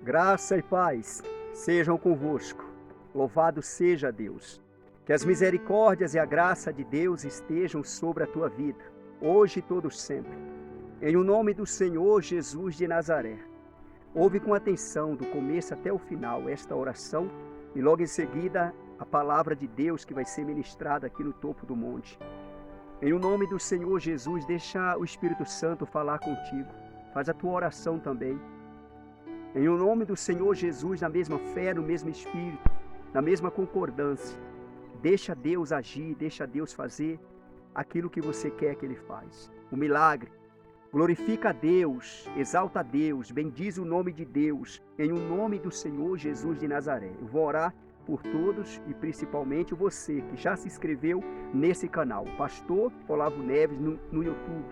Graça e paz sejam convosco. Louvado seja Deus. Que as misericórdias e a graça de Deus estejam sobre a tua vida, hoje e todos sempre. Em o nome do Senhor Jesus de Nazaré. Ouve com atenção, do começo até o final, esta oração e logo em seguida a palavra de Deus que vai ser ministrada aqui no topo do monte. Em o nome do Senhor Jesus, deixa o Espírito Santo falar contigo. Faz a tua oração também. Em o nome do Senhor Jesus, na mesma fé, no mesmo Espírito, na mesma concordância, deixa Deus agir, deixa Deus fazer aquilo que você quer que Ele faz. O milagre. Glorifica a Deus, exalta a Deus, bendiz o nome de Deus, em o nome do Senhor Jesus de Nazaré. Eu vou orar por todos e principalmente você que já se inscreveu nesse canal, Pastor Olavo Neves no YouTube.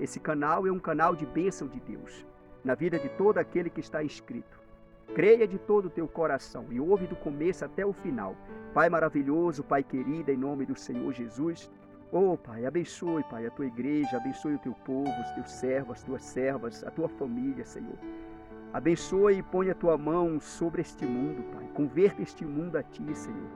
Esse canal é um canal de bênção de Deus na vida de todo aquele que está inscrito. Creia de todo o teu coração e ouve do começo até o final. Pai maravilhoso, Pai querido, em nome do Senhor Jesus. Oh, Pai, abençoe, Pai, a tua igreja, abençoe o teu povo, os teus servos, as tuas servas, a tua família, Senhor. Abençoe e põe a tua mão sobre este mundo, Pai. Converta este mundo a ti, Senhor.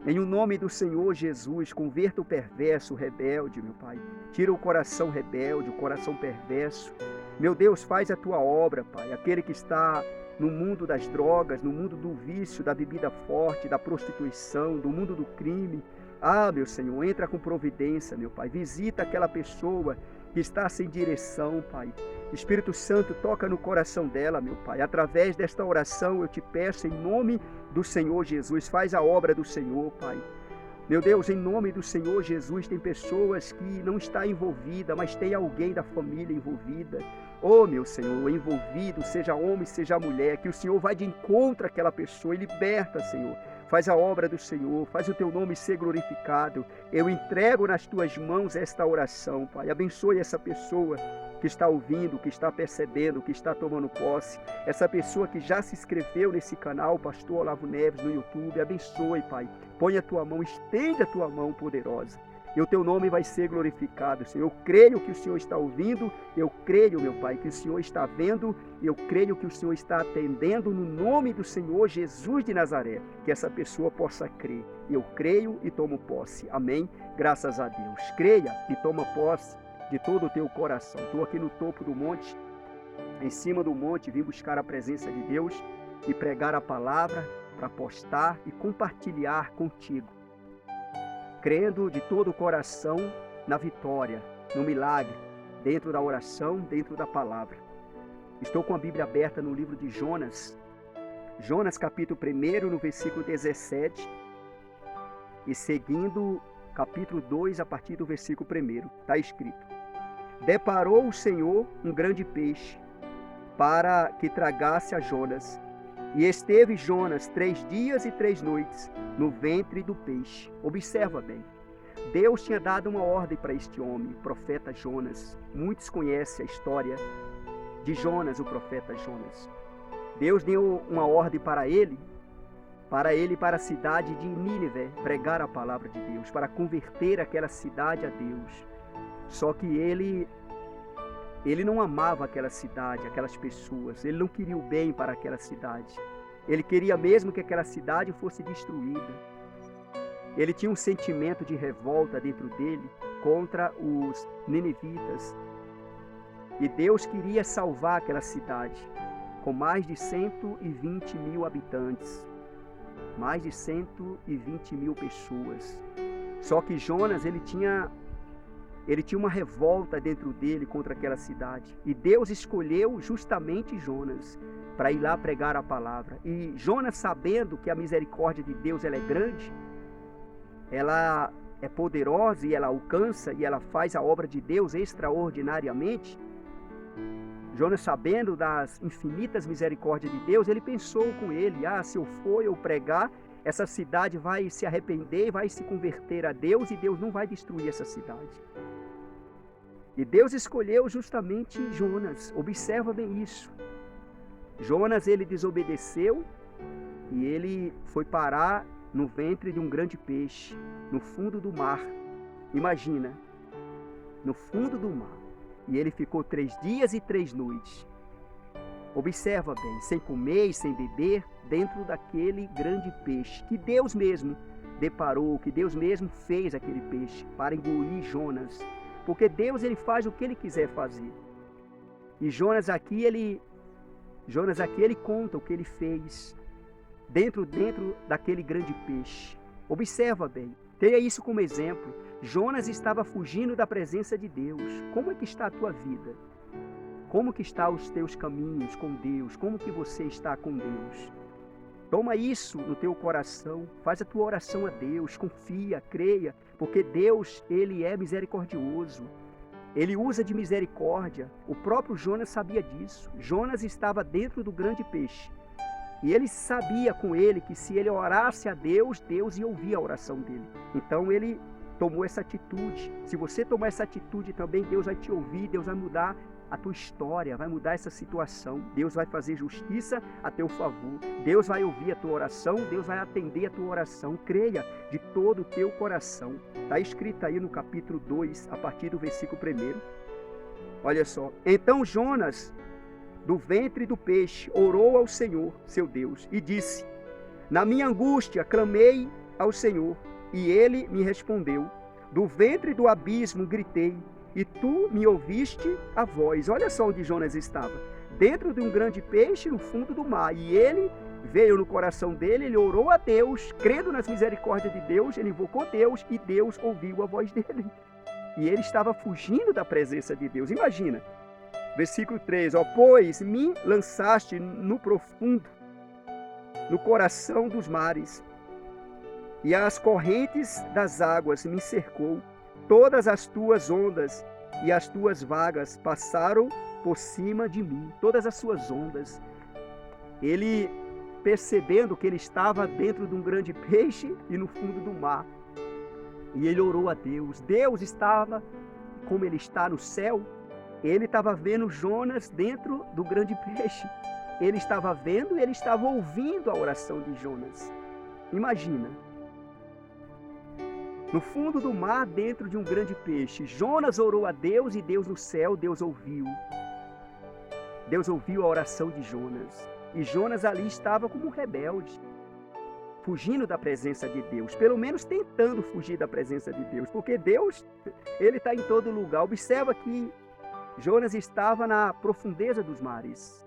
Em o nome do Senhor Jesus, converta o perverso, o rebelde, meu Pai. Tira o coração rebelde, o coração perverso. Meu Deus, faz a tua obra, Pai. Aquele que está no mundo das drogas, no mundo do vício, da bebida forte, da prostituição, do mundo do crime. Ah, meu Senhor, entra com providência, meu Pai. Visita aquela pessoa que está sem direção, Pai. Espírito Santo, toca no coração dela, meu Pai. Através desta oração eu te peço em nome do Senhor Jesus. Faz a obra do Senhor, Pai. Meu Deus, em nome do Senhor Jesus, tem pessoas que não estão envolvidas, mas tem alguém da família envolvida. Oh, meu Senhor, envolvido, seja homem, seja mulher, que o Senhor vai de encontro àquela pessoa e liberta, Senhor. Faz a obra do Senhor, faz o teu nome ser glorificado. Eu entrego nas tuas mãos esta oração, Pai. Abençoe essa pessoa que está ouvindo, que está percebendo, que está tomando posse. Essa pessoa que já se inscreveu nesse canal, Pastor Olavo Neves, no YouTube. Abençoe, Pai. Põe a tua mão, estende a tua mão poderosa. E o teu nome vai ser glorificado, Senhor. Eu creio que o Senhor está ouvindo, eu creio, meu Pai, que o Senhor está vendo, eu creio que o Senhor está atendendo no nome do Senhor Jesus de Nazaré, que essa pessoa possa crer. Eu creio e tomo posse. Amém? Graças a Deus. Creia e toma posse de todo o teu coração. Estou aqui no topo do monte, em cima do monte, vim buscar a presença de Deus e pregar a palavra para postar e compartilhar contigo, crendo de todo o coração na vitória, no milagre, dentro da oração, dentro da palavra. Estou com a Bíblia aberta no livro de Jonas, Jonas capítulo 1, no versículo 17, e seguindo capítulo 2, a partir do versículo 1, está escrito: Deparou o Senhor um grande peixe para que tragasse a Jonas, e esteve Jonas 3 dias e 3 noites no ventre do peixe. Observa bem. Deus tinha dado uma ordem para este homem, o profeta Jonas. Muitos conhecem a história de Jonas, o profeta Jonas. Deus deu uma ordem para ele e para a cidade de Nínive, pregar a palavra de Deus, para converter aquela cidade a Deus. Só que ele não amava aquela cidade, aquelas pessoas. Ele não queria o bem para aquela cidade. Ele queria mesmo que aquela cidade fosse destruída. Ele tinha um sentimento de revolta dentro dele contra os ninivitas. E Deus queria salvar aquela cidade com mais de 120 mil habitantes. Mais de 120 mil pessoas. Só que Jonas, ele tinha uma revolta dentro dele contra aquela cidade. E Deus escolheu justamente Jonas para ir lá pregar a palavra. E Jonas, sabendo que a misericórdia de Deus ela é grande, ela é poderosa e ela alcança e ela faz a obra de Deus extraordinariamente. Jonas, sabendo das infinitas misericórdias de Deus, ele pensou com ele: se eu for eu pregar, essa cidade vai se arrepender, vai se converter a Deus e Deus não vai destruir essa cidade. E Deus escolheu justamente Jonas. Observa bem isso. Jonas, ele desobedeceu e ele foi parar no ventre de um grande peixe, no fundo do mar. Imagina, no fundo do mar. E ele ficou 3 dias e 3 noites. Observa bem, sem comer e sem beber, dentro daquele grande peixe, que Deus mesmo deparou, que Deus mesmo fez aquele peixe para engolir Jonas. Porque Deus, ele faz o que ele quiser fazer. E Jonas aqui ele conta o que ele fez dentro daquele grande peixe. Observa bem, tenha isso como exemplo. Jonas estava fugindo da presença de Deus. Como é que está a tua vida? Como que estão os teus caminhos com Deus? Como que você está com Deus? Toma isso no teu coração, faz a tua oração a Deus, confia, creia, porque Deus, ele é misericordioso. Ele usa de misericórdia. O próprio Jonas sabia disso. Jonas estava dentro do grande peixe. E ele sabia com ele que se ele orasse a Deus, Deus ia ouvir a oração dele. Então ele tomou essa atitude. Se você tomar essa atitude também, Deus vai te ouvir, Deus vai mudar a tua história, vai mudar essa situação. Deus vai fazer justiça a teu favor. Deus vai ouvir a tua oração, Deus vai atender a tua oração. Creia de todo o teu coração. Está escrito aí no capítulo 2, a partir do versículo 1. Olha só. Então Jonas, do ventre do peixe, orou ao Senhor, seu Deus, e disse: na minha angústia clamei ao Senhor, e ele me respondeu. Do ventre do abismo gritei, e tu me ouviste a voz. Olha só onde Jonas estava. Dentro de um grande peixe no fundo do mar. E ele veio no coração dele, ele orou a Deus, crendo nas misericórdias de Deus, ele invocou Deus e Deus ouviu a voz dele. E ele estava fugindo da presença de Deus. Imagina. Versículo 3. Pois me lançaste no profundo, no coração dos mares, e as correntes das águas me cercou. Todas as tuas ondas e as tuas vagas passaram por cima de mim. Todas as suas ondas. Ele, percebendo que ele estava dentro de um grande peixe e no fundo do mar. E ele orou a Deus. Deus estava, como ele está no céu, ele estava vendo Jonas dentro do grande peixe. Ele estava vendo e ele estava ouvindo a oração de Jonas. Imagina. No fundo do mar, dentro de um grande peixe, Jonas orou a Deus e Deus no céu, Deus ouviu. Deus ouviu a oração de Jonas. E Jonas ali estava como um rebelde, fugindo da presença de Deus, pelo menos tentando fugir da presença de Deus, porque Deus, ele está em todo lugar. Observa que Jonas estava na profundeza dos mares,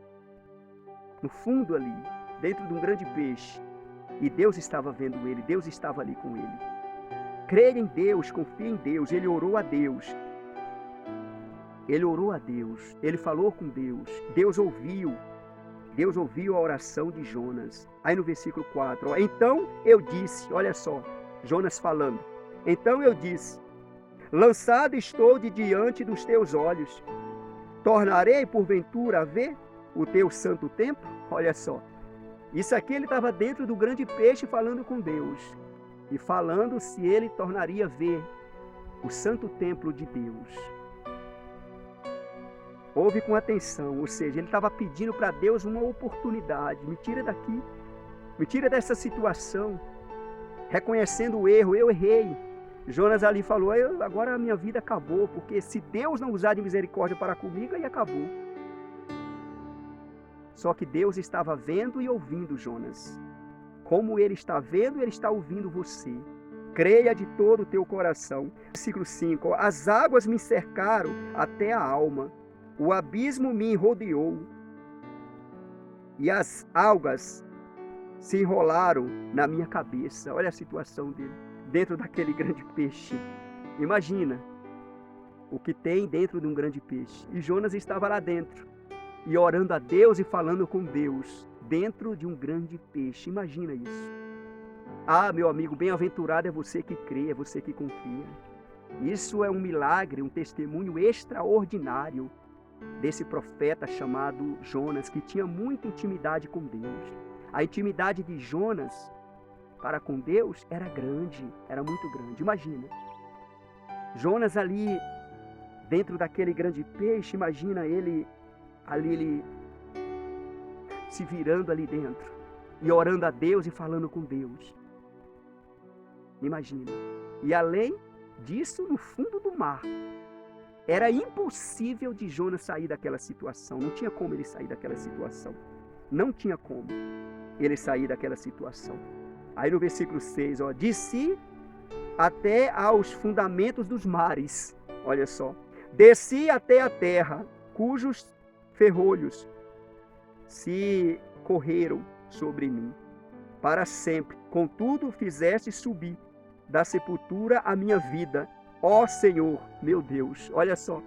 no fundo ali, dentro de um grande peixe, e Deus estava vendo ele, Deus estava ali com ele. Creia em Deus, confia em Deus. Ele orou a Deus. Ele orou a Deus. Ele falou com Deus. Deus ouviu. Deus ouviu a oração de Jonas. Aí no versículo 4. Então eu disse, olha só, Jonas falando. Então eu disse, lançado estou de diante dos teus olhos. Tornarei porventura a ver o teu santo templo? Olha só. Isso aqui ele estava dentro do grande peixe falando com Deus. E falando se ele tornaria ver o santo templo de Deus. Ouve com atenção, ou seja, ele estava pedindo para Deus uma oportunidade. Me tira daqui, me tira dessa situação, reconhecendo o erro, eu errei. Jonas ali falou, agora a minha vida acabou, porque se Deus não usar de misericórdia para comigo, aí acabou. Só que Deus estava vendo e ouvindo Jonas. Como ele está vendo, ele está ouvindo você. Creia de todo o teu coração. Versículo 5. As águas me cercaram até a alma. O abismo me rodeou. E as algas se enrolaram na minha cabeça. Olha a situação dele. Dentro daquele grande peixe. Imagina o que tem dentro de um grande peixe. E Jonas estava lá dentro. E orando a Deus e falando com Deus. Dentro de um grande peixe. Imagina isso. Ah, meu amigo, bem-aventurado é você que crê, é você que confia. Isso é um milagre, um testemunho extraordinário desse profeta chamado Jonas, que tinha muita intimidade com Deus. A intimidade de Jonas para com Deus era grande, era muito grande. Imagina. Jonas ali, dentro daquele grande peixe, imagina ele se virando ali dentro e orando a Deus e falando com Deus. Imagina. E além disso, no fundo do mar, Era impossível de Jonas sair daquela situação. Não tinha como ele sair daquela situação. Não tinha como ele sair daquela situação. Aí no versículo 6, ó, desci até aos fundamentos dos mares. Olha só. Desci até a terra, cujos ferrolhos se correram sobre mim para sempre. Contudo, fizeste subir da sepultura a minha vida. Ó Senhor, meu Deus, olha só.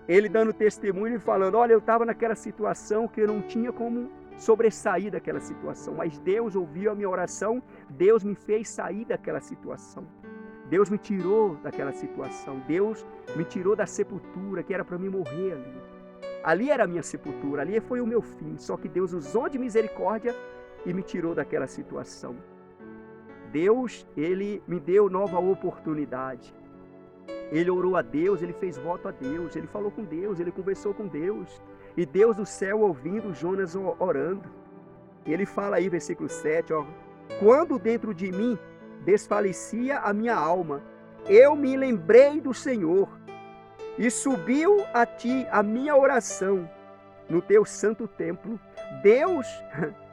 Ele dando testemunho e falando, olha, eu estava naquela situação que eu não tinha como sobressair daquela situação, mas Deus ouviu a minha oração, Deus me fez sair daquela situação. Deus me tirou daquela situação, Deus me tirou da sepultura que era para mim morrer ali. Ali era a minha sepultura, ali foi o meu fim, só que Deus usou de misericórdia e me tirou daquela situação. Deus, Ele me deu nova oportunidade. Ele orou a Deus, ele fez voto a Deus, ele falou com Deus, ele conversou com Deus. E Deus do céu ouvindo Jonas orando. Ele fala aí, versículo 7, ó, quando dentro de mim desfalecia a minha alma, eu me lembrei do Senhor, e subiu a ti a minha oração no teu santo templo. Deus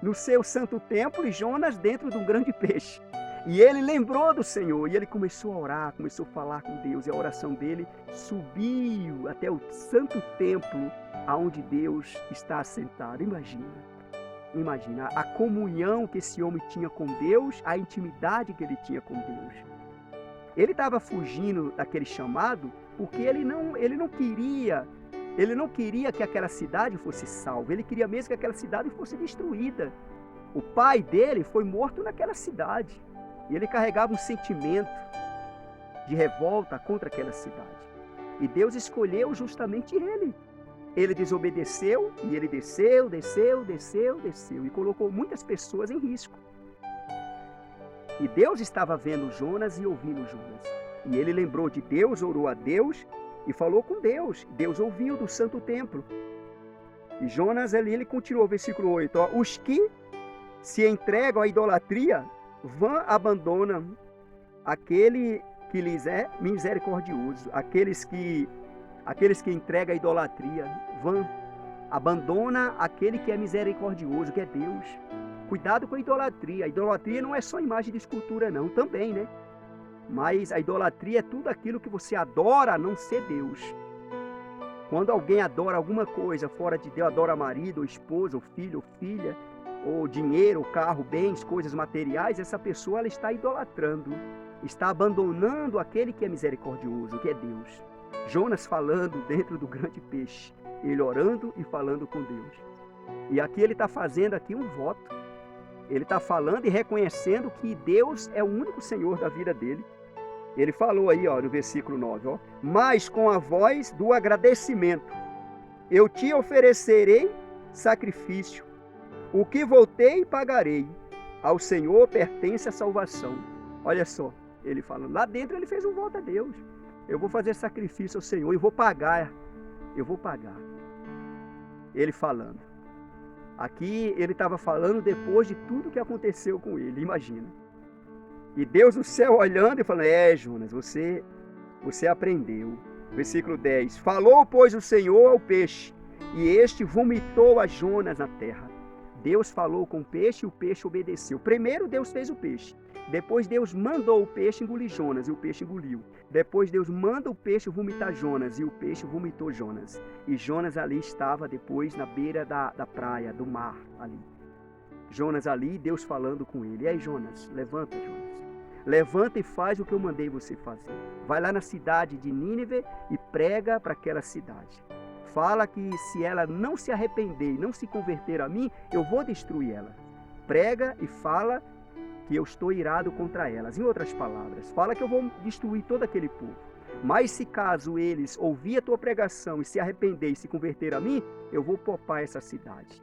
no seu santo templo e Jonas dentro de um grande peixe. E ele lembrou do Senhor, e ele começou a orar, começou a falar com Deus, e a oração dele subiu até o santo templo, aonde Deus está assentado. Imagina a comunhão que esse homem tinha com Deus, a intimidade que ele tinha com Deus. Ele estava fugindo daquele chamado, porque ele não queria que aquela cidade fosse salva, ele queria mesmo que aquela cidade fosse destruída. O pai dele foi morto naquela cidade. E ele carregava um sentimento de revolta contra aquela cidade. E Deus escolheu justamente ele. Ele desobedeceu e ele desceu e colocou muitas pessoas em risco. E Deus estava vendo Jonas e ouvindo Jonas. E ele lembrou de Deus, orou a Deus e falou com Deus. Deus ouviu do santo templo. E Jonas ali, ele continuou, versículo 8. Ó, os que se entregam à idolatria vã abandonam aquele que lhes é misericordioso. Aqueles que entregam a idolatria vã abandona aquele que é misericordioso, que é Deus. Cuidado com a idolatria. A idolatria não é só imagem de escultura não, também, né? Mas a idolatria é tudo aquilo que você adora a não ser Deus. Quando alguém adora alguma coisa fora de Deus, adora marido, ou esposa, ou filho, ou filha, ou dinheiro, ou carro, bens, coisas materiais, essa pessoa ela está idolatrando, está abandonando aquele que é misericordioso, que é Deus. Jonas falando dentro do grande peixe, ele orando e falando com Deus. E aqui ele está fazendo aqui um voto. Ele está falando e reconhecendo que Deus é o único Senhor da vida dele. Ele falou aí, ó, no versículo 9, ó, mas com a voz do agradecimento, eu te oferecerei sacrifício. O que voltei, pagarei. Ao Senhor pertence a salvação. Olha só, ele falando. Lá dentro ele fez um voto a Deus. Eu vou fazer sacrifício ao Senhor e vou pagar. Eu vou pagar. Ele falando. Aqui ele estava falando depois de tudo que aconteceu com ele. Imagina. E Deus no céu olhando e falando, Jonas, você aprendeu. Versículo 10. Falou, pois, o Senhor ao peixe, e este vomitou a Jonas na terra. Deus falou com o peixe e o peixe obedeceu. Primeiro Deus fez o peixe. Depois Deus mandou o peixe engolir Jonas e o peixe engoliu. Depois Deus manda o peixe vomitar Jonas e o peixe vomitou Jonas. E Jonas ali estava depois na beira da praia, do mar ali. Jonas ali, Deus falando com ele. E aí Jonas, levanta Jonas. Levanta e faz o que eu mandei você fazer. Vai lá na cidade de Nínive e prega para aquela cidade. Fala que se ela não se arrepender e não se converter a mim, eu vou destruir ela. Prega e fala que eu estou irado contra elas. Em outras palavras, fala que eu vou destruir todo aquele povo. Mas se caso eles ouvir a tua pregação e se arrepender e se converter a mim, eu vou poupar essa cidade.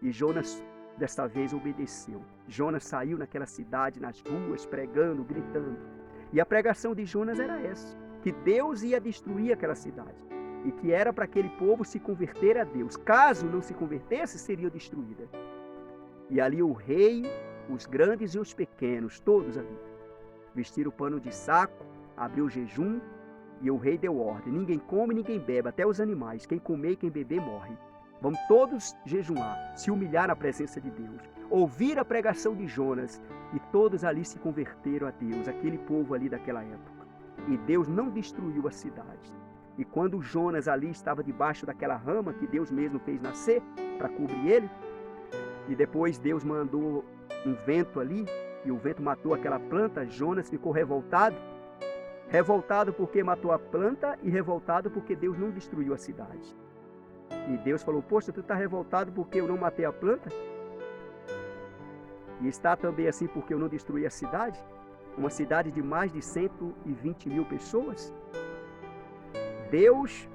E Jonas desta vez obedeceu. Jonas saiu naquela cidade, nas ruas, pregando, gritando. E a pregação de Jonas era essa, que Deus ia destruir aquela cidade. E que era para aquele povo se converter a Deus. Caso não se convertesse, seria destruída. E ali o rei, os grandes e os pequenos, todos ali, vestiram pano de saco, abriu o jejum E o rei deu ordem: ninguém come, ninguém bebe, até os animais. Quem comer e quem beber morre. Vamos todos jejuar, se humilhar na presença de Deus. Ouvir a pregação de Jonas. E todos ali se converteram a Deus, aquele povo ali daquela época. E Deus não destruiu a cidade. E quando Jonas ali estava debaixo daquela rama que Deus mesmo fez nascer para cobrir ele, e depois Deus mandou um vento ali, e o vento matou aquela planta, Jonas ficou revoltado. Revoltado porque matou a planta e revoltado porque Deus não destruiu a cidade. E Deus falou: poxa, tu está revoltado porque eu não matei a planta? E está também assim porque eu não destruí a cidade? Uma cidade de mais de 120 mil pessoas? Deus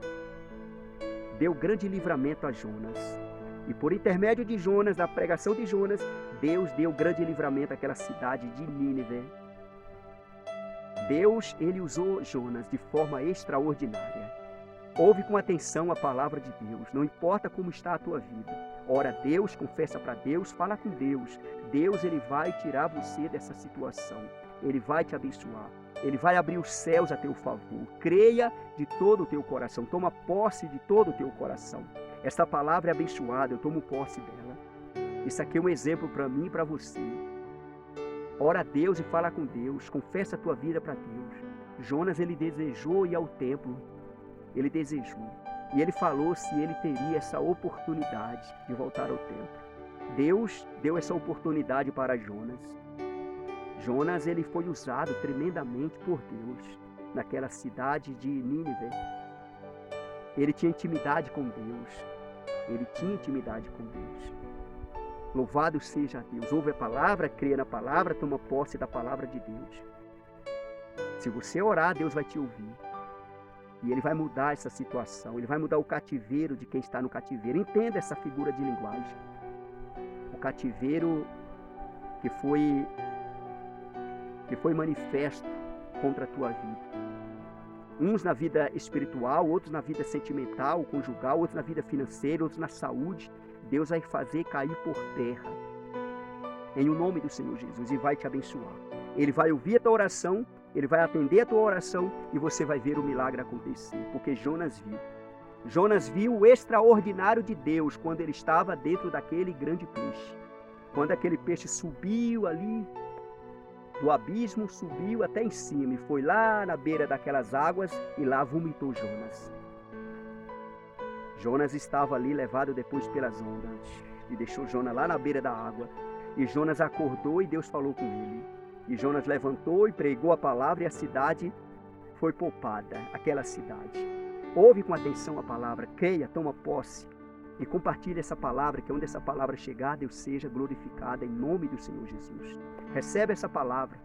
deu grande livramento a Jonas. E por intermédio de Jonas, da pregação de Jonas, Deus deu grande livramento àquela cidade de Nínive. Deus, ele usou Jonas de forma extraordinária. Ouve com atenção a palavra de Deus, não importa como está a tua vida. Ora a Deus, confessa para Deus, fala com Deus. Deus, ele vai tirar você dessa situação. Ele vai te abençoar. Ele vai abrir os céus a teu favor. Creia de todo o teu coração. Toma posse de todo o teu coração. Esta palavra é abençoada, eu tomo posse dela. Isso aqui é um exemplo para mim e para você. Ora a Deus e fala com Deus. Confessa a tua vida para Deus. Jonas, ele desejou ir ao templo. Ele desejou. E ele falou se ele teria essa oportunidade de voltar ao templo. Deus deu essa oportunidade para Jonas. Jonas, ele foi usado tremendamente por Deus naquela cidade de Nínive. Ele tinha intimidade com Deus. Ele tinha intimidade com Deus. Louvado seja Deus. Ouve a palavra, creia na palavra, toma posse da palavra de Deus. Se você orar, Deus vai te ouvir. E Ele vai mudar essa situação. Ele vai mudar o cativeiro de quem está no cativeiro. Entenda essa figura de linguagem. O cativeiro que foi manifesto contra a tua vida. Uns na vida espiritual, outros na vida sentimental, conjugal, outros na vida financeira, outros na saúde. Deus vai fazer cair por terra. Em o nome do Senhor Jesus. E vai te abençoar. Ele vai ouvir a tua oração, Ele vai atender a tua oração e você vai ver o milagre acontecer. Porque Jonas viu. Jonas viu o extraordinário de Deus quando ele estava dentro daquele grande peixe. Quando aquele peixe subiu ali do abismo, subiu até em cima e foi lá na beira daquelas águas e lá vomitou Jonas. Jonas estava ali levado depois pelas ondas e deixou Jonas lá na beira da água. E Jonas acordou e Deus falou com ele. E Jonas levantou e pregou a palavra e a cidade foi poupada, aquela cidade. Ouve com atenção a palavra, creia, toma posse e compartilhe essa palavra, que onde essa palavra chegar, Deus seja glorificado em nome do Senhor Jesus. Recebe essa palavra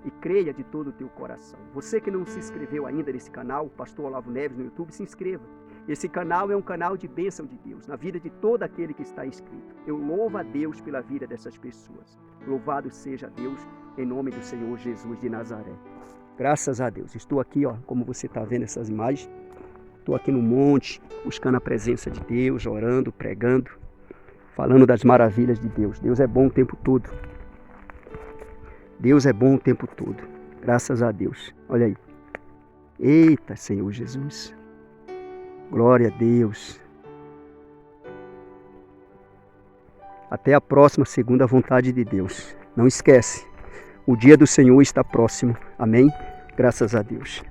e creia de todo o teu coração. Você que não se inscreveu ainda nesse canal, Pastor Olavo Neves no YouTube, se inscreva. Esse canal é um canal de bênção de Deus, na vida de todo aquele que está inscrito. Eu louvo a Deus pela vida dessas pessoas. Louvado seja Deus, em nome do Senhor Jesus de Nazaré. Graças a Deus. Estou aqui, como você está vendo essas imagens. Estou aqui no monte, buscando a presença de Deus, orando, pregando, falando das maravilhas de Deus. Deus é bom o tempo todo. Deus é bom o tempo todo. Graças a Deus. Olha aí. Eita, Senhor Jesus. Glória a Deus. Até a próxima, segundo a vontade de Deus. Não esquece, o dia do Senhor está próximo. Amém? Graças a Deus.